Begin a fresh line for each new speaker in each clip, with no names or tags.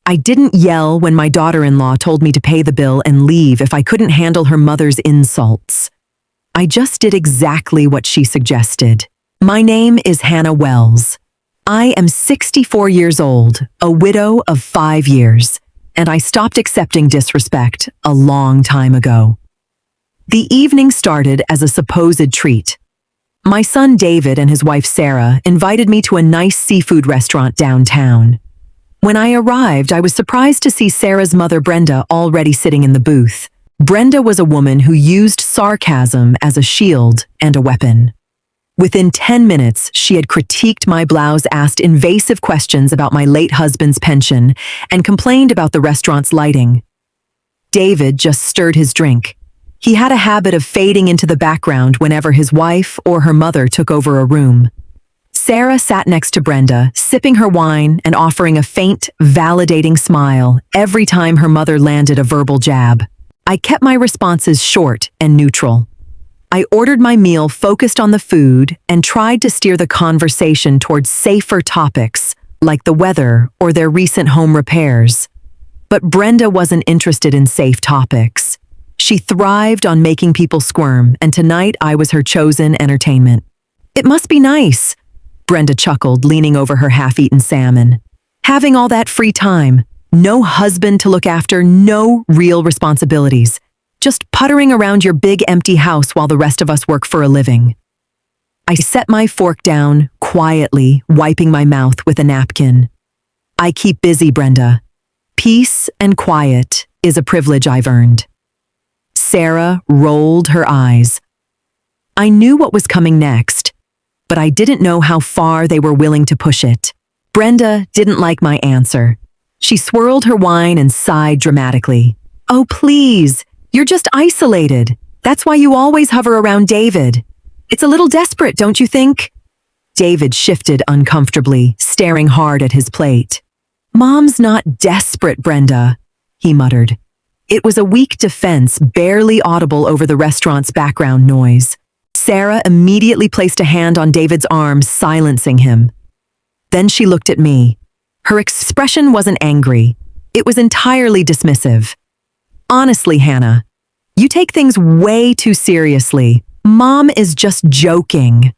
I didn't yell when my daughter-in-law told me to pay the bill and leave if I couldn't handle her mother's insults. I just did exactly what she suggested. My name is Hannah Wells. I am 64 years old, a widow of 5 years, and I stopped accepting disrespect a long time ago. The evening started as a supposed treat. My son David and his wife Sarah invited me to a nice seafood restaurant downtown. When I arrived, I was surprised to see Sarah's mother Brenda already sitting in the booth. Brenda was a woman who used sarcasm as a shield and a weapon. Within 10 minutes, she had critiqued my blouse, asked invasive questions about my late husband's pension, and complained about the restaurant's lighting. David just stirred his drink. He had a habit of fading into the background whenever his wife or her mother took over a room. Sarah sat next to Brenda, sipping her wine and offering a faint, validating smile every time her mother landed a verbal jab. I kept my responses short and neutral. I ordered my meal focused on the food and tried to steer the conversation towards safer topics like the weather or their recent home repairs. But Brenda wasn't interested in safe topics. She thrived on making people squirm, and tonight I was her chosen entertainment. "It must be nice," Brenda chuckled, leaning over her half-eaten salmon. "Having all that free time, no husband to look after, no real responsibilities. Just puttering around your big empty house while the rest of us work for a living." I set my fork down, quietly, wiping my mouth with a napkin. "I keep busy, Brenda. Peace and quiet is a privilege I've earned." Sarah rolled her eyes. I knew what was coming next, but I didn't know how far they were willing to push it. Brenda didn't like my answer. She swirled her wine and sighed dramatically. "Oh, please. You're just isolated. That's why you always hover around David. It's a little desperate, don't you think?" David shifted uncomfortably, staring hard at his plate. "Mom's not desperate, Brenda," he muttered. It was a weak defense, barely audible over the restaurant's background noise. Sarah immediately placed a hand on David's arm, silencing him. Then she looked at me. Her expression wasn't angry. It was entirely dismissive. "Honestly, Hannah, you take things way too seriously. Mom is just joking."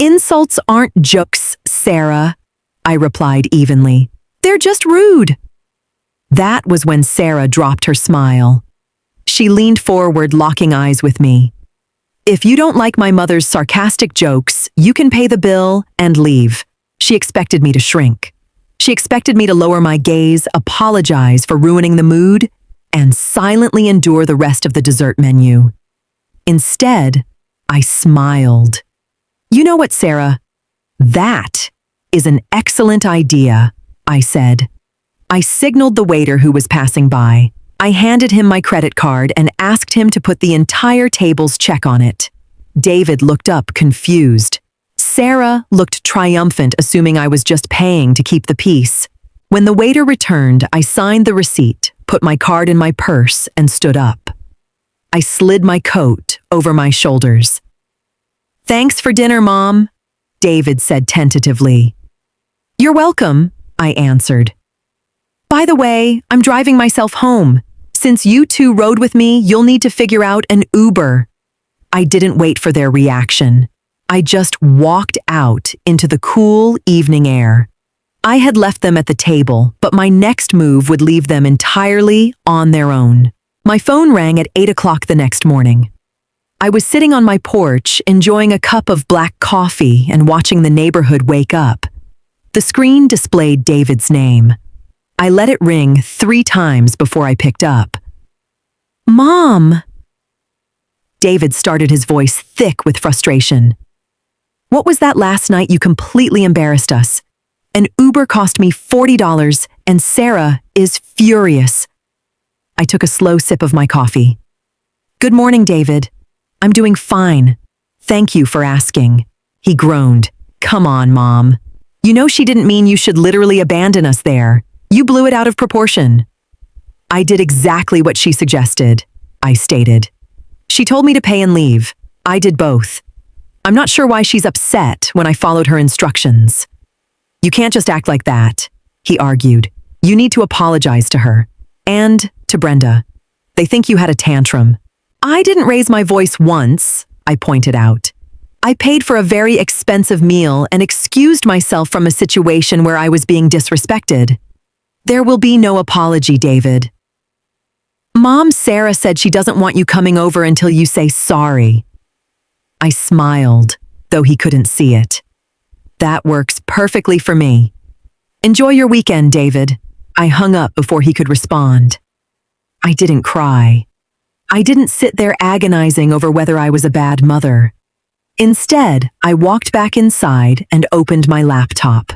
"Insults aren't jokes, Sarah," I replied evenly. "They're just rude." That was when Sarah dropped her smile. She leaned forward, locking eyes with me. "If you don't like my mother's sarcastic jokes, you can pay the bill and leave." She expected me to shrink. She expected me to lower my gaze, apologize for ruining the mood, and silently endure the rest of the dessert menu. Instead, I smiled. "You know what, Sarah? That is an excellent idea," I said. I signaled the waiter who was passing by. I handed him my credit card and asked him to put the entire table's check on it. David looked up, confused. Sarah looked triumphant, assuming I was just paying to keep the peace. When the waiter returned, I signed the receipt, put my card in my purse, and stood up. I slid my coat over my shoulders. "Thanks for dinner, Mom," David said tentatively. "You're welcome," I answered. "By the way, I'm driving myself home. Since you two rode with me, you'll need to figure out an Uber." I didn't wait for their reaction. I just walked out into the cool evening air. I had left them at the table, but my next move would leave them entirely on their own. My phone rang at 8 o'clock the next morning. I was sitting on my porch, enjoying a cup of black coffee and watching the neighborhood wake up. The screen displayed David's name. I let it ring 3 times before I picked up. "Mom!" David started, his voice thick with frustration. "What was that last night? You completely embarrassed us. An Uber cost me $40 and Sarah is furious." I took a slow sip of my coffee. "Good morning, David. I'm doing fine. Thank you for asking." He groaned. "Come on, Mom. You know she didn't mean you should literally abandon us there. You blew it out of proportion." "I did exactly what she suggested," I stated. "She told me to pay and leave. I did both. I'm not sure why she's upset when I followed her instructions." "You can't just act like that," he argued. You need to apologize to her. And to Brenda. They think you had a tantrum. I didn't raise my voice once, I pointed out. I paid for a very expensive meal and excused myself from a situation where I was being disrespected. There will be no apology, David. Mom Sarah said she doesn't want you coming over until you say sorry. I smiled, though he couldn't see it. That works perfectly for me. Enjoy your weekend, David. I hung up before he could respond. I didn't cry. I didn't sit there agonizing over whether I was a bad mother. Instead, I walked back inside and opened my laptop.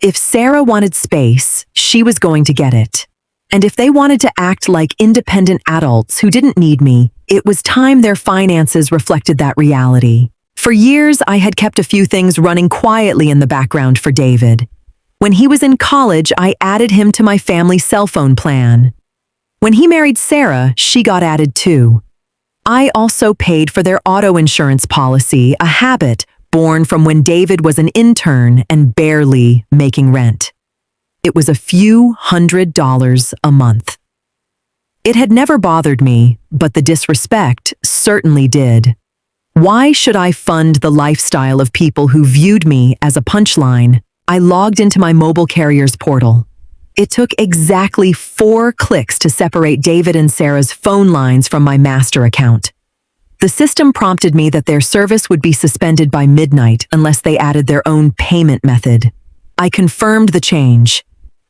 If Sarah wanted space, she was going to get it. And if they wanted to act like independent adults who didn't need me, it was time their finances reflected that reality. For years, I had kept a few things running quietly in the background for David. When he was in college, I added him to my family cell phone plan. When he married Sarah, she got added too. I also paid for their auto insurance policy, a habit born from when David was an intern and barely making rent. It was a few $100s a month. It had never bothered me, but the disrespect certainly did. Why should I fund the lifestyle of people who viewed me as a punchline? I logged into my mobile carrier's portal. It took exactly 4 clicks to separate David and Sarah's phone lines from my master account. The system prompted me that their service would be suspended by midnight unless they added their own payment method. I confirmed the change.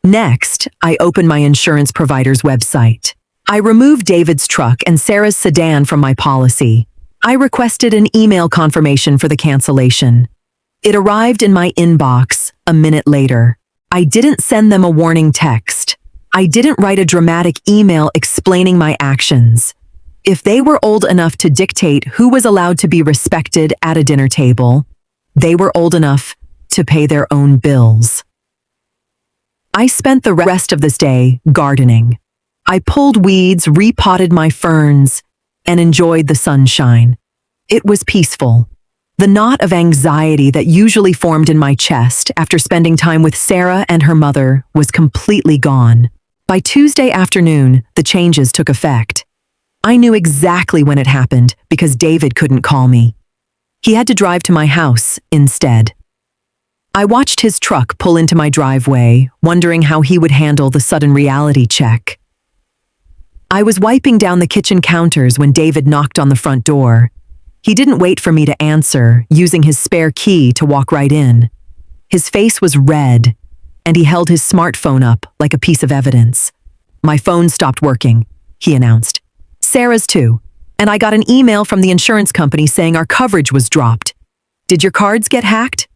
Next, I opened my insurance provider's website. I removed David's truck and Sarah's sedan from my policy. I requested an email confirmation for the cancellation. It arrived in my inbox a minute later. I didn't send them a warning text. I didn't write a dramatic email explaining my actions. If they were old enough to dictate who was allowed to be respected at a dinner table, they were old enough to pay their own bills. I spent the rest of this day gardening. I pulled weeds, repotted my ferns, and enjoyed the sunshine. It was peaceful. The knot of anxiety that usually formed in my chest after spending time with Sarah and her mother was completely gone. By Tuesday afternoon, the changes took effect. I knew exactly when it happened because David couldn't call me. He had to drive to my house instead. I watched his truck pull into my driveway, wondering how he would handle the sudden reality check. I was wiping down the kitchen counters when David knocked on the front door. He didn't wait for me to answer, using his spare key to walk right in. His face was red, and he held his smartphone up like a piece of evidence. "My phone stopped working," he announced. "Sarah's too, and I got an email from the insurance company saying our coverage was dropped. Did your cards get hacked?"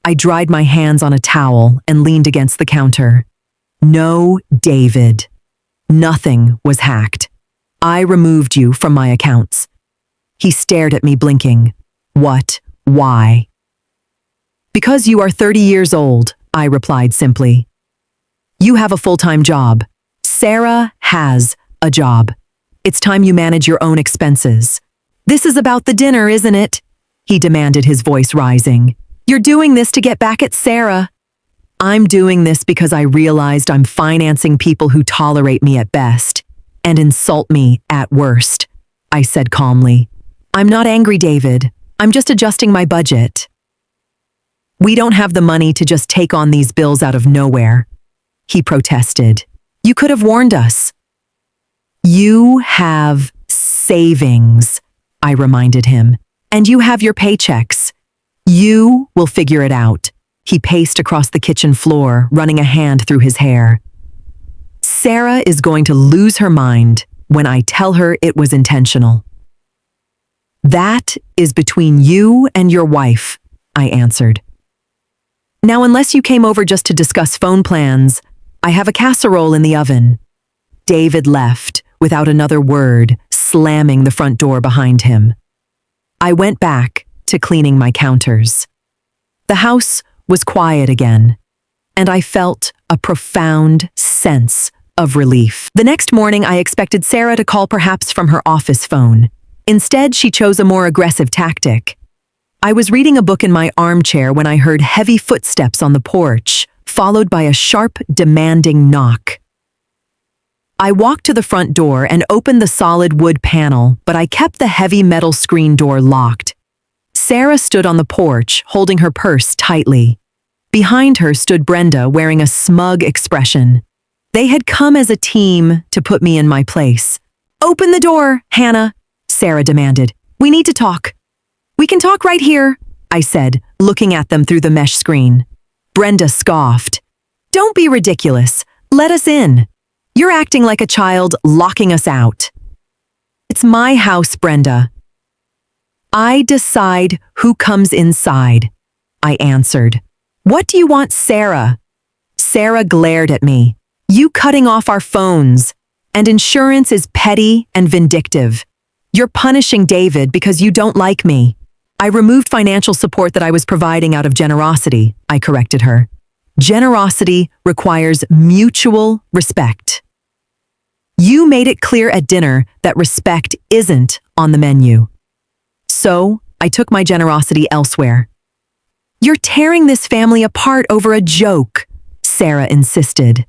I dried my hands on a towel and leaned against the counter. "No, David. Nothing was hacked. I removed you from my accounts." He stared at me, blinking. "What? Why?" "Because you are 30 years old," I replied simply. "You have a full-time job. Sarah has a job. It's time you manage your own expenses." "This is about the dinner, isn't it?" he demanded, his voice rising. "You're doing this to get back at Sarah." "I'm doing this because I realized I'm financing people who tolerate me at best and insult me at worst," I said calmly. "I'm not angry, David. I'm just adjusting my budget." "We don't have the money to just take on these bills out of nowhere," he protested. "You could have warned us." "You have savings," I reminded him, "and you have your paychecks. You will figure it out." He paced across the kitchen floor, running a hand through his hair. "Sarah is going to lose her mind when I tell her it was intentional." "That is between you and your wife," I answered. "Now, unless you came over just to discuss phone plans, I have a casserole in the oven." David left without another word, slamming the front door behind him. I went back to cleaning my counters. The house was quiet again, and I felt a profound sense of relief. The next morning, I expected Sarah to call, perhaps from her office phone. Instead, she chose a more aggressive tactic. I was reading a book in my armchair when I heard heavy footsteps on the porch, followed by a sharp, demanding knock. I walked to the front door and opened the solid wood panel, but I kept the heavy metal screen door locked. Sarah stood on the porch, holding her purse tightly. Behind her stood Brenda, wearing a smug expression. They had come as a team to put me in my place. "Open the door, Hannah," Sarah demanded. "We need to talk." "We can talk right here," I said, looking at them through the mesh screen. Brenda scoffed. "Don't be ridiculous. Let us in. You're acting like a child, locking us out." "It's my house, Brenda. I decide who comes inside," I answered. "What do you want, Sarah?" Sarah glared at me. "You cutting off our phones. And insurance is petty and vindictive. You're punishing David because you don't like me." "I removed financial support that I was providing out of generosity," I corrected her. "Generosity requires mutual respect. You made it clear at dinner that respect isn't on the menu. So, I took my generosity elsewhere." "You're tearing this family apart over a joke," Sarah insisted.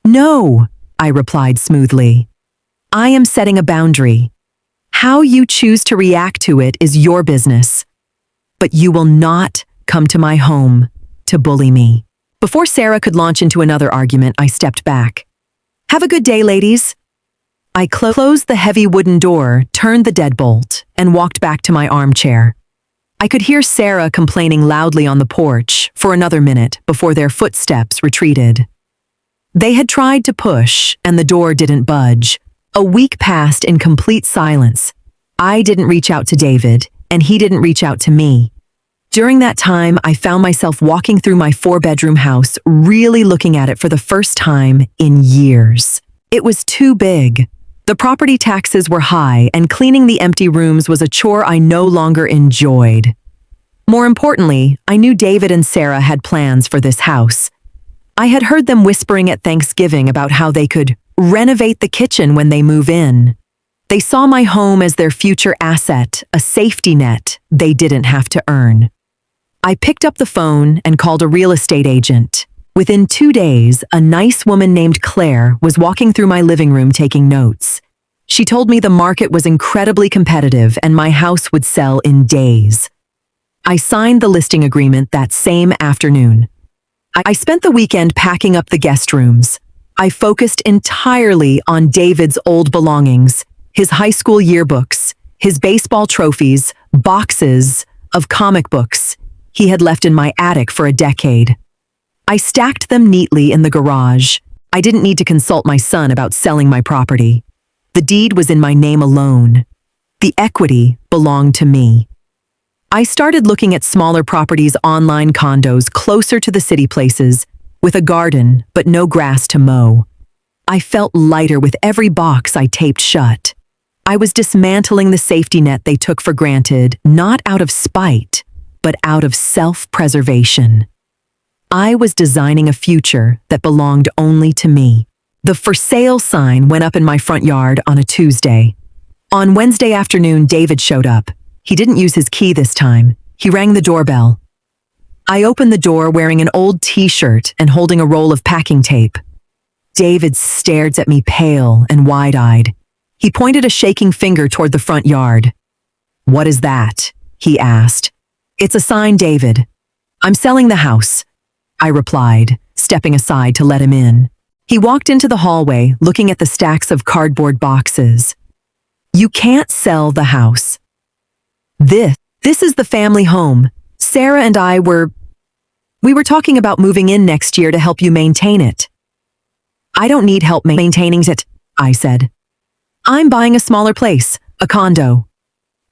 "No," I replied smoothly. "I am setting a boundary. How you choose to react to it is your business. But you will not come to my home to bully me." Before Sarah could launch into another argument, I stepped back. "Have a good day, ladies." I closed the heavy wooden door, turned the deadbolt, and walked back to my armchair. I could hear Sarah complaining loudly on the porch for another minute before their footsteps retreated. They had tried to push, and the door didn't budge. A week passed in complete silence. I didn't reach out to David, and he didn't reach out to me. During that time, I found myself walking through my 4-bedroom house, really looking at it for the first time in years. It was too big. The property taxes were high, and cleaning the empty rooms was a chore I no longer enjoyed. More importantly, I knew David and Sarah had plans for this house. I had heard them whispering at Thanksgiving about how they could renovate the kitchen when they move in. They saw my home as their future asset, a safety net they didn't have to earn. I picked up the phone and called a real estate agent. Within 2 days, a nice woman named Claire was walking through my living room taking notes. She told me the market was incredibly competitive and my house would sell in days. I signed the listing agreement that same afternoon. I spent the weekend packing up the guest rooms. I focused entirely on David's old belongings, his high school yearbooks, his baseball trophies, boxes of comic books he had left in my attic for a decade. I stacked them neatly in the garage. I didn't need to consult my son about selling my property. The deed was in my name alone. The equity belonged to me. I started looking at smaller properties, online condos closer to the city places, with a garden but no grass to mow. I felt lighter with every box I taped shut. I was dismantling the safety net they took for granted, not out of spite, but out of self-preservation. I was designing a future that belonged only to me. The for sale sign went up in my front yard on a Tuesday. On Wednesday afternoon, David showed up. He didn't use his key this time. He rang the doorbell. I opened the door wearing an old t-shirt and holding a roll of packing tape. David stared at me pale and wide-eyed. He pointed a shaking finger toward the front yard. "What is that?" he asked. "It's a sign, David. I'm selling the house," I replied, stepping aside to let him in. He walked into the hallway, looking at the stacks of cardboard boxes. "You can't sell the house. This is the family home. Sarah and we were talking about moving in next year to help you maintain it." "I don't need help maintaining it," I said. "I'm buying a smaller place, a condo."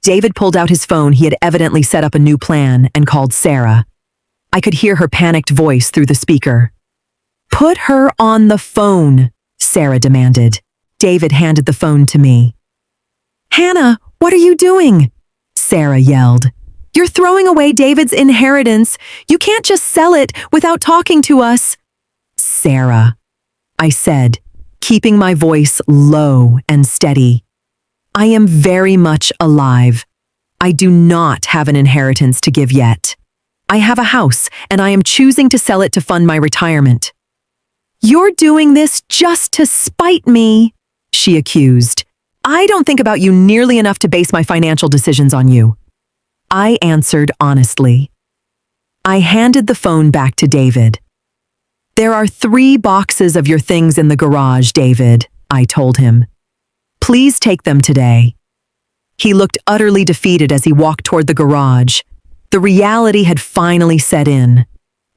David pulled out his phone. He had evidently set up a new plan and called Sarah. I could hear her panicked voice through the speaker. "Put her on the phone," Sarah demanded. David handed the phone to me. "Hannah, what are you doing?" Sarah yelled. "You're throwing away David's inheritance. You can't just sell it without talking to us." "Sarah," I said, keeping my voice low and steady. "I am very much alive. I do not have an inheritance to give yet. I have a house, and I am choosing to sell it to fund my retirement. You're doing this just to spite me, she accused. I don't think about you nearly enough to base my financial decisions on you. I answered honestly. I handed the phone back to David. There are 3 boxes of your things in the garage, David, I told him. Please take them today. He looked utterly defeated as he walked toward the garage. The reality had finally set in.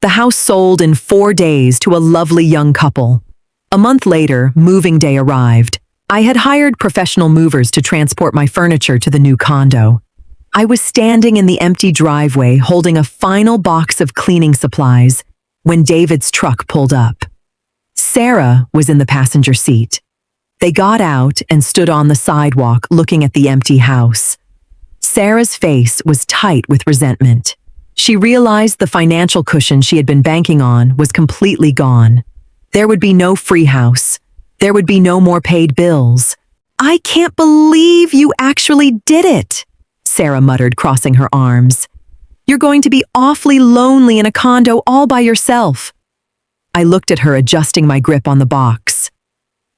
The house sold in 4 days to a lovely young couple. A month later, moving day arrived. I had hired professional movers to transport my furniture to the new condo. I was standing in the empty driveway holding a final box of cleaning supplies when David's truck pulled up. Sarah was in the passenger seat. They got out and stood on the sidewalk looking at the empty house. Sarah's face was tight with resentment. She realized the financial cushion she had been banking on was completely gone. There would be no free house. There would be no more paid bills. I can't believe you actually did it, Sarah muttered, crossing her arms. You're going to be awfully lonely in a condo all by yourself. I looked at her, adjusting my grip on the box.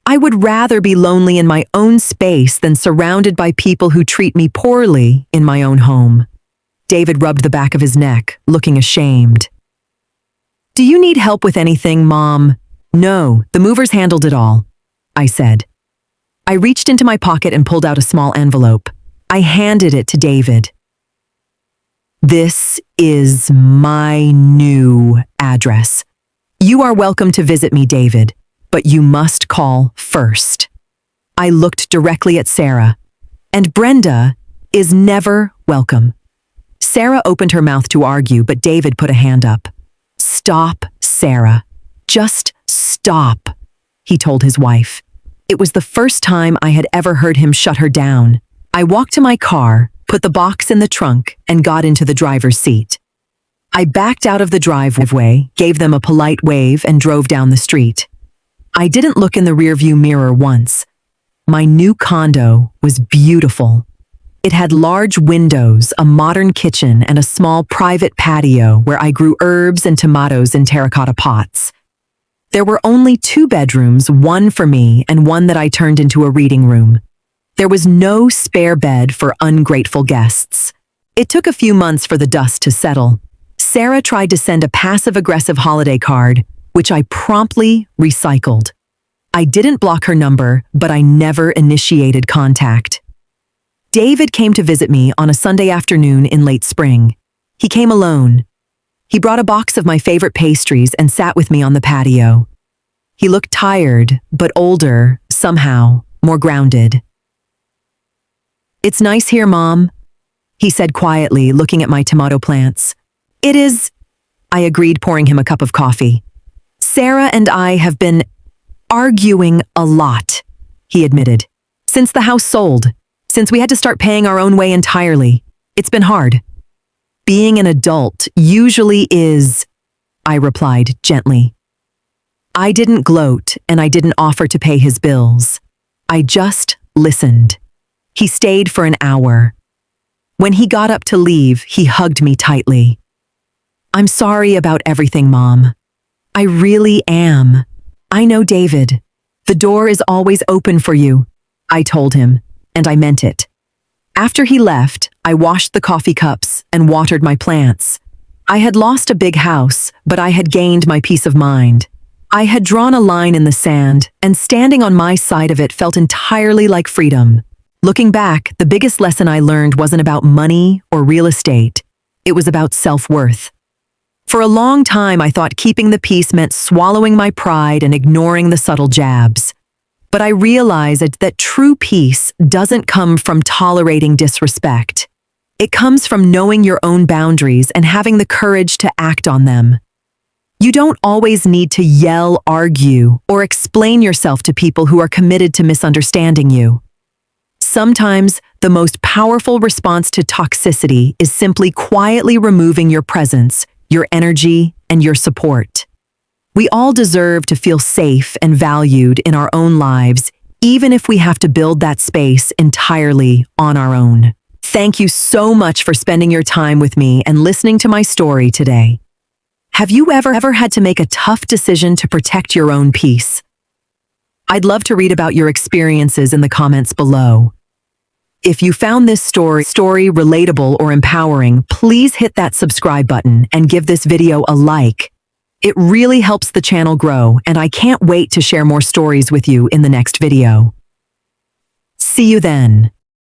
I would rather be lonely in my own space than surrounded by people who treat me poorly in my own home. David rubbed the back of his neck, looking ashamed. Do you need help with anything, Mom? No, the movers handled it all, I said. I reached into my pocket and pulled out a small envelope. I handed it to David. This is my new address. You are welcome to visit me, David, but you must call first. I looked directly at Sarah. And Brenda is never welcome. Sarah opened her mouth to argue, but David put a hand up. Stop, Sarah. Just stop, he told his wife. It was the first time I had ever heard him shut her down. I walked to my car, put the box in the trunk, and got into the driver's seat. I backed out of the driveway, gave them a polite wave, and drove down the street. I didn't look in the rearview mirror once. My new condo was beautiful. It had large windows, a modern kitchen, and a small private patio where I grew herbs and tomatoes in terracotta pots. There were only 2 bedrooms, one for me and one that I turned into a reading room. There was no spare bed for ungrateful guests. It took a few months for the dust to settle. Sarah tried to send a passive-aggressive holiday card, which I promptly recycled. I didn't block her number, but I never initiated contact. David came to visit me on a Sunday afternoon in late spring. He came alone. He brought a box of my favorite pastries and sat with me on the patio. He looked tired, but older, somehow, more grounded. It's nice here, Mom, he said quietly, looking at my tomato plants. It is, I agreed, pouring him a cup of coffee. Sarah and I have been arguing a lot, he admitted. Since the house sold, since we had to start paying our own way entirely, it's been hard. Being an adult usually is, I replied gently. I didn't gloat and I didn't offer to pay his bills. I just listened. He stayed for an hour. When he got up to leave, he hugged me tightly. I'm sorry about everything, Mom. I really am. I know, David. The door is always open for you, I told him, and I meant it. After he left, I washed the coffee cups and watered my plants. I had lost a big house, but I had gained my peace of mind. I had drawn a line in the sand, and standing on my side of it felt entirely like freedom. Looking back, the biggest lesson I learned wasn't about money or real estate. It was about self-worth. For a long time, I thought keeping the peace meant swallowing my pride and ignoring the subtle jabs. But I realized that true peace doesn't come from tolerating disrespect. It comes from knowing your own boundaries and having the courage to act on them. You don't always need to yell, argue, or explain yourself to people who are committed to misunderstanding you. Sometimes, the most powerful response to toxicity is simply quietly removing your presence, your energy, and your support. We all deserve to feel safe and valued in our own lives, even if we have to build that space entirely on our own. Thank you so much for spending your time with me and listening to my story today. Have you ever had to make a tough decision to protect your own peace? I'd love to read about your experiences in the comments below. If you found this story relatable or empowering, please hit that subscribe button and give this video a like. It really helps the channel grow, and I can't wait to share more stories with you in the next video. See you then.